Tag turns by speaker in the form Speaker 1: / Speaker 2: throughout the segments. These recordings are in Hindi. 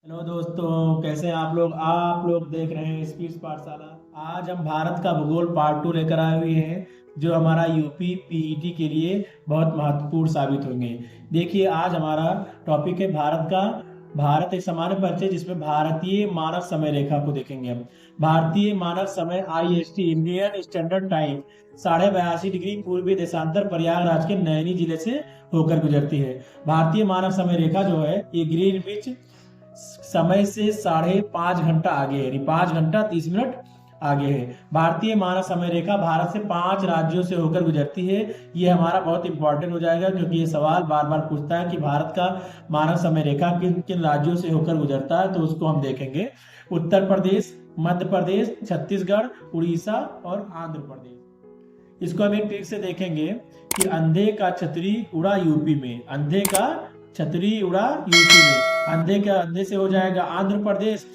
Speaker 1: हेलो दोस्तों, कैसे हैं आप लोग देख रहे हैं स्पीड पाठशाला। आज हम भारत का भूगोल पार्ट 2 लेकर आए हुए हैं, जो हमारा यूपी पीईटी के लिए बहुत महत्वपूर्ण साबित होंगे। देखिए, आज हमारा टॉपिक है भारत एक सामान्य परिचय, जिसमें भारतीय मानक समय रेखा को देखेंगे हम। भारतीय मानक समय IST, Indian standard time, 82.5 degree पूर्वी देशांतर प्रयागराज के नैनी जिले से होकर गुजरती है। भारतीय मानक समय रेखा जो है, ये ग्रीनविच समय से 5.5 घंटा आगे है, यानी 5 घंटा 30 मिनट आगे है। भारतीय मानक समय रेखा भारत से 5 राज्यों से होकर गुजरती है। ये हमारा बहुत इंपॉर्टेंट हो जाएगा, क्योंकि ये सवाल बार बार पूछता है कि भारत का मानक समय रेखा किन किन राज्यों से होकर गुजरता है, तो उसको हम देखेंगे। उत्तर प्रदेश, मध्य प्रदेश, छत्तीसगढ़, उड़ीसा और आंध्र प्रदेश। इसको हम एक ट्रिक से देखेंगे कि अंधे का छतरी उड़ा यूपी में, अंधे का छतरी उड़ा यूपी में। अंधे से हो जाएगा आंध्र प्रदेश,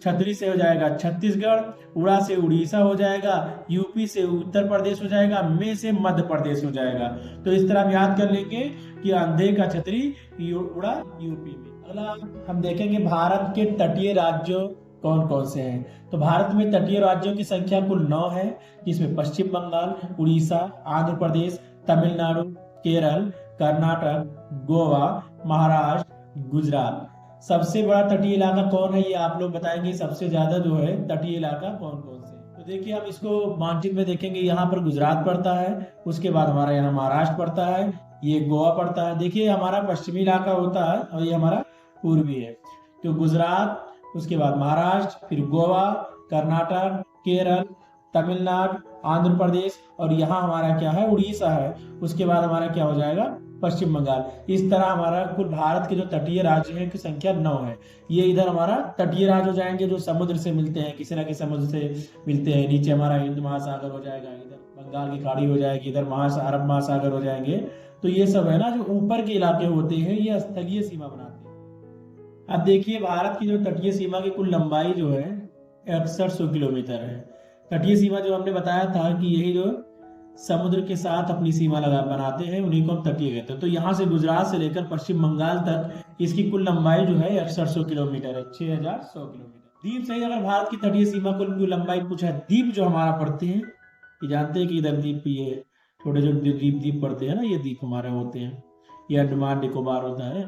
Speaker 1: छतरी से हो जाएगा छत्तीसगढ़, उड़ा से उड़ीसा हो जाएगा, यूपी से उत्तर प्रदेश हो जाएगा, में से मध्य प्रदेश हो जाएगा। तो इस तरह हम याद कर लेंगे कि अंधे का छतरी उड़ा यूपी में। अगला हम देखेंगे भारत के तटीय राज्यों कौन कौन से हैं। तो भारत में तटीय राज्यों की संख्या कुल 9 है, जिसमें पश्चिम बंगाल, उड़ीसा, आंध्र प्रदेश, तमिलनाडु, केरल, कर्नाटक, गोवा, महाराष्ट्र, गुजरात। सबसे बड़ा तटीय इलाका कौन है, ये आप लोग बताएंगे। सबसे ज्यादा जो है तटीय इलाका कौन कौन से। तो देखिए, हम इसको मानचित्र में देखेंगे। यहाँ पर गुजरात पड़ता है, उसके बाद हमारा यहाँ महाराष्ट्र पड़ता है, ये गोवा पड़ता है। देखिए, हमारा पश्चिमी इलाका होता है और ये हमारा पूर्वी है। तो गुजरात, उसके बाद महाराष्ट्र, फिर गोवा, कर्नाटक, केरल, तमिलनाडु, आंध्र प्रदेश और यहाँ हमारा क्या है, उड़ीसा है। उसके बाद हमारा क्या हो जाएगा, पश्चिम बंगाल। इस तरह हमारा कुल भारत के जो तटीय राज्य हैं की संख्या 9 है। ये इधर हमारा तटीय राज्य हो जाएंगे, जो समुद्र से मिलते हैं, किसी ना किसी समुद्र से मिलते हैं। नीचे हमारा हिंद महासागर हो जाएगा, इधर बंगाल की खाड़ी हो जाएगी, इधर अरब महासागर हो जाएंगे। तो ये सब है ना, जो ऊपर के इलाके होते हैं, ये स्थलीय सीमा बनाते हैं। अब देखिए, भारत की जो तटीय सीमा की कुल लंबाई जो है 6100 किलोमीटर है। तटीय सीमा जो हमने बताया था कि यही जो समुद्र के साथ अपनी सीमा लगा बनाते हैं, उन्हीं को हम तटीय कहते हैं। तो यहाँ से गुजरात से लेकर पश्चिम बंगाल तक इसकी कुल लंबाई जो है 6100 किलोमीटर है, 6100 किलोमीटर। द्वीप सहित अगर भारत की तटीय सीमा कुल लंबाई पूछा है, द्वीप जो हमारा पड़ते हैं, ये जानते हैं कि इधर द्वीप, ये छोटे जो द्वीप पड़ते हैं ना, ये द्वीप हमारे होते हैं। ये अंडमान निकोबार होता है।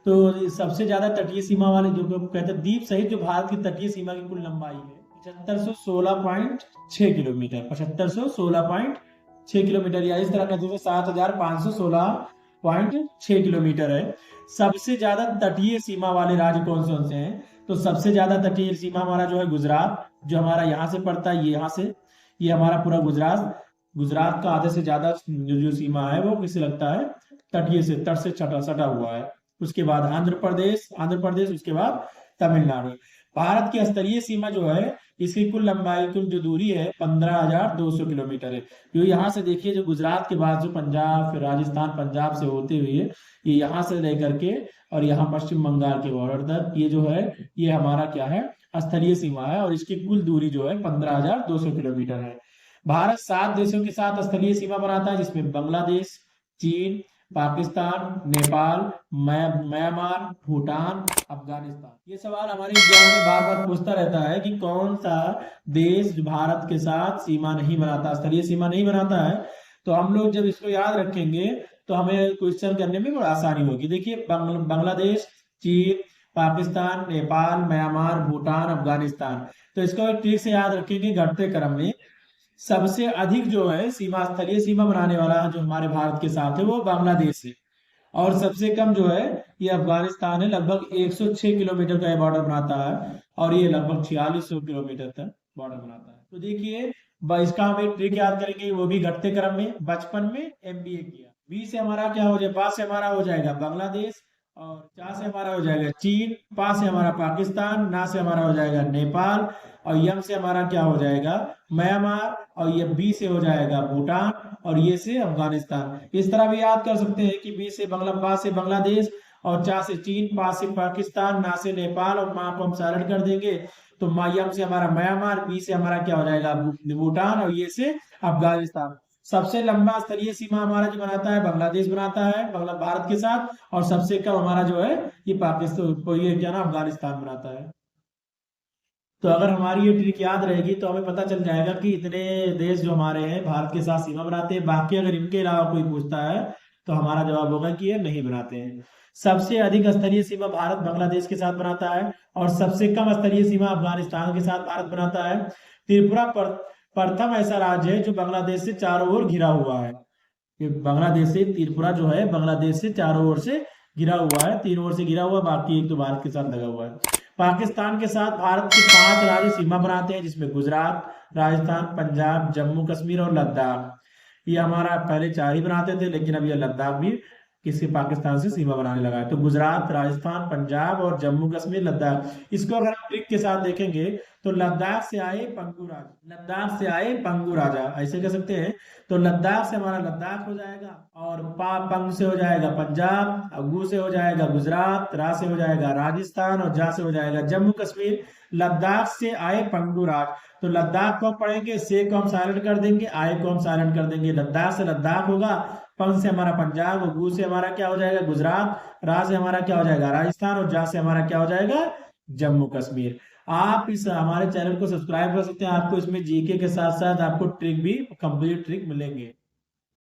Speaker 1: तो सबसे ज्यादा तटीय सीमा वाले जो कहते हैं द्वीप सहित जो भारत की तटीय सीमा की कुल लंबाई है 7516.6 किलोमीटर, 7516.6 किलोमीटर, या इस तरह कहते हैं 7516.6 किलोमीटर है। सबसे ज्यादा तटीय सीमा वाले राज्य कौन कौन से हैं। तो सबसे ज्यादा तटीय सीमा हमारा जो है गुजरात, जो हमारा यहाँ से पड़ता है, ये यहाँ से, ये हमारा पूरा गुजरात का आधे से ज्यादा जो सीमा है वो किससे लगता है, तटीय से, तट से सटा हुआ है। उसके बाद आंध्र प्रदेश, उसके बाद तमिलनाडु। भारत की स्तरीय सीमा जो है, इसकी कुल लंबाई, कुल जो दूरी है 15,200 किलोमीटर है। जो यहाँ से देखिए, जो गुजरात के बाद जो पंजाब, फिर राजस्थान, पंजाब से होते हुए ये यहाँ से लेकर के और यहाँ पश्चिम बंगाल के बॉर्डर तक, ये जो है, ये हमारा क्या है, स्थलीय सीमा है। और इसकी कुल दूरी जो है 15,200 किलोमीटर है। भारत 7 देशों के साथ स्थलीय सीमा बनाता है, जिसमें बांग्लादेश, चीन, पाकिस्तान, नेपाल, म्यांमार, भूटान, अफगानिस्तान। ये सवाल हमारे एग्जाम में बार बार पूछता रहता है कि कौन सा देश भारत के साथ सीमा नहीं बनाता, स्थलीय सीमा नहीं बनाता है। तो हम लोग जब इसको याद रखेंगे तो हमें क्वेश्चन करने में बड़ी आसानी होगी। देखिए, बांग्लादेश, चीन, पाकिस्तान, नेपाल, म्यांमार, भूटान, अफगानिस्तान। तो इसको एक ट्रिक से याद रखेंगे, घटते क्रम में सबसे अधिक जो है सीमा, स्थलीय सीमा बनाने वाला जो हमारे भारत के साथ है, वो बांग्लादेश है। और सबसे कम जो है ये अफगानिस्तान है, लगभग 106 किलोमीटर का बॉर्डर बनाता है, और ये लगभग 4600 किलोमीटर तक बॉर्डर बनाता है। तो देखिए, इसका हम एक ट्रिक याद करेंगे, वो भी घटते क्रम में। बचपन में एमबीए किया। बी से हमारा क्या हो जाए, बा से हमारा हो जाएगा बांग्लादेश, और चा से हमारा हो जाएगा चीन, पा से हमारा पाकिस्तान, ना से हमारा हो जाएगा नेपाल, और यम से हमारा क्या हो जाएगा, म्यांमार, और ये बी से हो जाएगा भूटान, और ये से अफगानिस्तान। इस तरह भी याद कर सकते हैं कि बी से बा से बांग्लादेश, और चा से चीन, पा से पाकिस्तान, ना से नेपाल, और मा को हम साइलेंट कर देंगे। तो यम से हमारा म्यांमार, बी से हमारा क्या हो जाएगा भूटान, और ये से अफगानिस्तान। सबसे लंबा स्तरीय सीमा हमारा जो बनाता है बांग्लादेश बनाता है भारत के साथ, और सबसे कम हमारा जो है ये पाकिस्तान, ये क्या ना, अफगानिस्तान बनाता है। तो अगर हमारी ये ट्रिक याद रहेगी तो हमें पता चल जाएगा कि इतने देश जो हमारे हैं भारत के साथ सीमा बनाते हैं। बाकी अगर इनके अलावा कोई पूछता है तो हमारा जवाब होगा कि ये नहीं बनाते हैं। सबसे अधिक स्तरीय सीमा भारत बांग्लादेश के साथ बनाता है, और सबसे कम स्तरीय सीमा अफगानिस्तान के साथ भारत बनाता है। त्रिपुरा प्रथम ऐसा राज्य है जो बांग्लादेश से चारों ओर घिरा हुआ है। कि बांग्लादेश से त्रिपुरा जो है बांग्लादेश से चारों ओर से घिरा हुआ है, तीन ओर से घिरा हुआ, बाकी एक तो भारत के साथ लगा हुआ है। पाकिस्तान के साथ भारत के 5 राज्य सीमा बनाते हैं, जिसमें गुजरात, राजस्थान, पंजाब, जम्मू कश्मीर और लद्दाख। ये हमारा पहले 4 ही बनाते थे, लेकिन अब ये लद्दाख भी किसी पाकिस्तान से सीमा बनाने लगा है। तो गुजरात, राजस्थान, पंजाब और जम्मू कश्मीर, लद्दाख। इसको अगर हम ट्रिक के साथ देखेंगे तो लद्दाख से आए पंगू राजा, लद्दाख से आए पंगू राजा, ऐसे कह सकते हैं। तो लद्दाख से हमारा लद्दाख हो जाएगा, और पंग से हो जाएगा पंजाब, अगू से हो जाएगा गुजरात, रा से हो जाएगा राजस्थान, और जा से हो जाएगा जम्मू कश्मीर। लद्दाख से आए पंगू राज। तो लद्दाख को हम पढ़ेंगे, से को हम साइलेंट कर देंगे, आए को हम साइलेंट कर देंगे। लद्दाख से लद्दाख होगा, पंग से हमारा पंजाब, गु से हमारा क्या हो जाएगा गुजरात, रा से हमारा क्या हो जाएगा राजस्थान, और जा से हमारा क्या हो जाएगा जम्मू कश्मीर। आप इस हमारे चैनल को सब्सक्राइब कर सकते हैं। आपको इसमें जीके के साथ साथ आपको ट्रिक भी, कंप्लीट ट्रिक मिलेंगे।